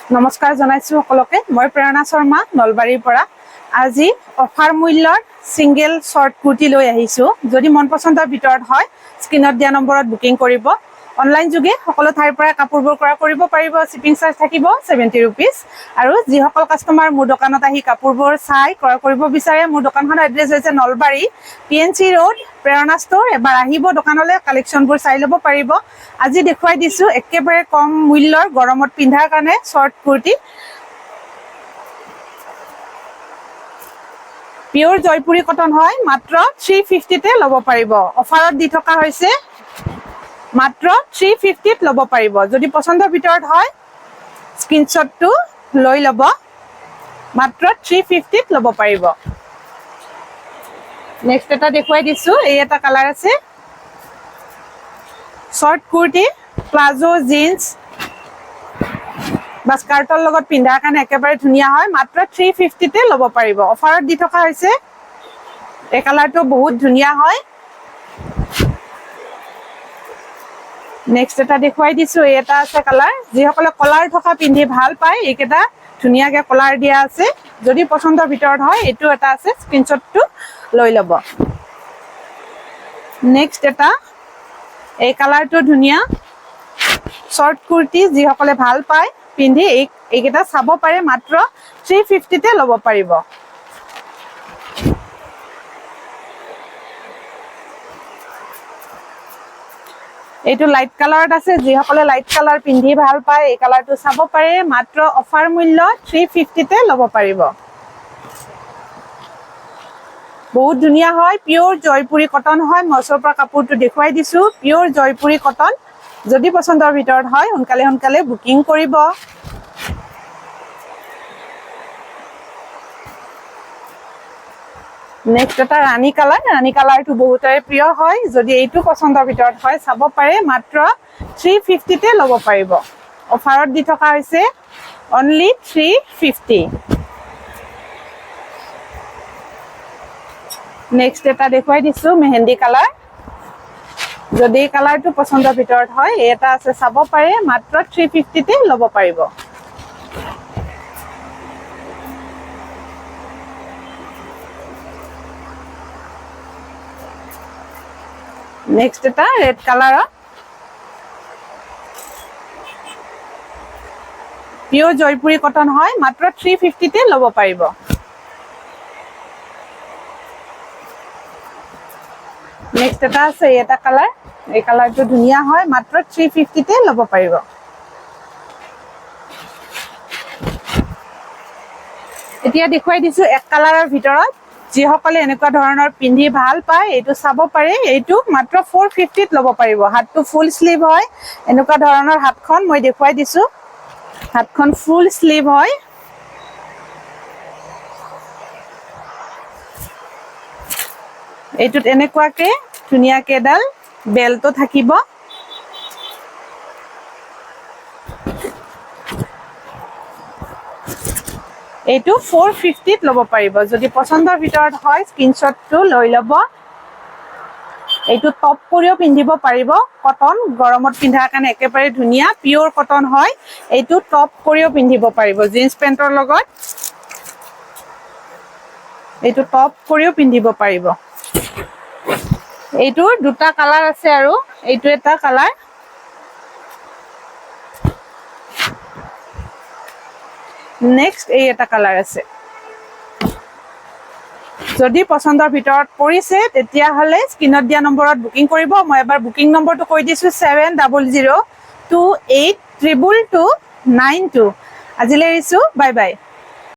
নমস্কাৰ জনাইছো সকলোকে মই প্ৰেৰণা শৰ্মা নলবাৰীৰ পৰা আজি অফাৰ মূল্যৰ সিঙ্গেল শৰ্ট কুৰ্তি লৈ আহিছো যদি মন পছন্দৰ ভিতৰত হয় স্ক্ৰিনত দিয়া নম্বৰত বুকিং কৰিব অনলাইন যোগে সকলো ঠাইৰ পৰা কাপোৰবোৰ ক্ৰয় কৰিব পাৰিব শিপিং চাৰ্জ থাকিব 70 रुपीस আৰু যিসকল কাস্টমাৰ মোৰ দোকানত আহি কাপোৰবোৰ চাই ক্ৰয় কৰিব বিচাৰে মোৰ দোকানখনৰ এড্ৰেছ হৈছে নলবাৰী পিএনসি ৰোড প্ৰেৰণা ষ্ট'ৰ এবাৰ আহিব দোকানলৈ কালেকশ্যনবোৰ চাই ল'ব পাৰিব আজি দেখুৱাই দিছো একেবাৰে কম মূল্যৰ গৰমত পিন্ধাৰ কাৰণে short kurti pure Jaipuri cotton হয় মাত্ৰ 350 তে ল'ব পাৰিব অফাৰত দি থকা হৈছে মাত্ৰ 350 ত ল'ব পাৰিব যদি পছন্দৰ ভিতৰত হয় স্ক্ৰিনশ্বটটো লৈ ল'ব মাত্ৰ 350 ত ল'ব পাৰিব নেক্সট এটা দেখুৱাই দিছো এই এটা কালাৰ আছে শৰ্ট কুৰ্তি প্লাজো জিন্স বা স্কাৰ্টৰ লগত পিন্ধাৰ কাৰণে একেবাৰে ধুনীয়া হয় মাত্ৰ 350 তে ল'ব পাৰিব অফাৰত দি থকা হৈছে এই কালাৰটো বহুত ধুনীয়া হয় নেক্সট এটা দেখুৱাই দিছো এই এটা আছে কালাৰ যিসকলে কলাৰ থকা পিন্ধি ভাল পায় এইকেইটা ধুনীয়াকে কলাৰ দিয়া আছে যদি পছন্দৰ ভিতৰত হয় এইটো এটা আছে স্ক্ৰিনশ্বটটো লৈ ল'ব নেক্সট এটা এই কালাৰটো ধুনীয়া শৰ্ট কুৰ্তি যিসকলে ভাল পায় পিন্ধি এইকেইটা চাব পাৰে মাত্ৰ 350 তে ল'ব পাৰিব এইটো লাইট কালাৰত আছে যিসকলে লাইট কালাৰ পিন্ধি ভাল পায় এই কালাৰটো চাব পাৰে মাত্ৰ অফাৰ মূল্য 350 তে ল'ব পাৰিব বহুত ধুনীয়া হয় পিওৰ জয়পুৰী কটন হয় মছৰ পৰা কাপোৰটো দেখুৱাই দিছো পিওৰ জয়পুৰী কটন যদি পছন্দৰ ভিতৰত হয় সোনকালে বুকিং কৰিব নেক্সট এটা ৰাণী কালাৰটো বহুতৰে প্ৰিয় হয় যদি এইটো পছন্দৰ ভিতৰত হয় চাব পাৰে মাত্ৰ 350 তে ল'ব পাৰিব অফাৰত দি থকা হৈছে অনলি 350 নেক্সট এটা দেখুৱাই দিছো মেহেন্দি কালাৰ যদি এই কালাৰটো পছন্দৰ ভিতৰত হয় এটা আছে চাব পাৰে মাত্ৰ 350 তে ল'ব পাৰিব নেক্সট এটা red colour pure Jaipuri cotton হয় মাত্ৰ 350 তে ল'ব পাৰিব নেক্সট এটা আছে এটা কালাৰ এই কালাৰটো ধুনীয়া হয় মাত্ৰ 350 তে ল'ব পাৰিব এতিয়া দেখুৱাই দিছো এক কালাৰৰ ভিতৰত যিসকলে এনেকুৱা ধৰণৰ পিন্ধি ভাল পায় এইটো চাব পাৰে এইটো মাত্ৰ 450 ত ল'ব পাৰিব হাতটো ফুল স্লিভ হয় এনেকুৱা ধৰণৰ হাতখন মই দেখুৱাই দিছো হাতখন ফুল স্লিভ হয় এইটোত এনেকুৱাকে ধুনীয়াকে এডাল বেল্টটো থাকিব এইটো 450 ত ল'ব পাৰিব যদি পছন্দৰ ভিতৰত হয় স্ক্ৰিনশ্বটটো লৈ ল'ব এইটো টপ কৰিও পিন্ধিব পাৰিব কটন গৰমত পিন্ধাৰ কাৰণে একেবাৰে ধুনীয়া পিওৰ কটন হয় এইটো টপ কৰিও পিন্ধিব পাৰিব জিন্স পেন্টৰ লগত এইটো টপ কৰিও পিন্ধিব পাৰিব এইটো দুটা কালাৰ আছে আৰু এইটো এটা কালাৰ নেক্সট এই এটা কালাৰ আছে যদি পছন্দৰ ভিতৰত পৰিছে তেতিয়া হলে স্ক্ৰিনত দিয়া নম্বৰত বুকিং কৰিব মই এবাৰ বুকিং নম্বৰটো কৈ দিছো 7002822292 আজিলৈ আহিছো বাই বাই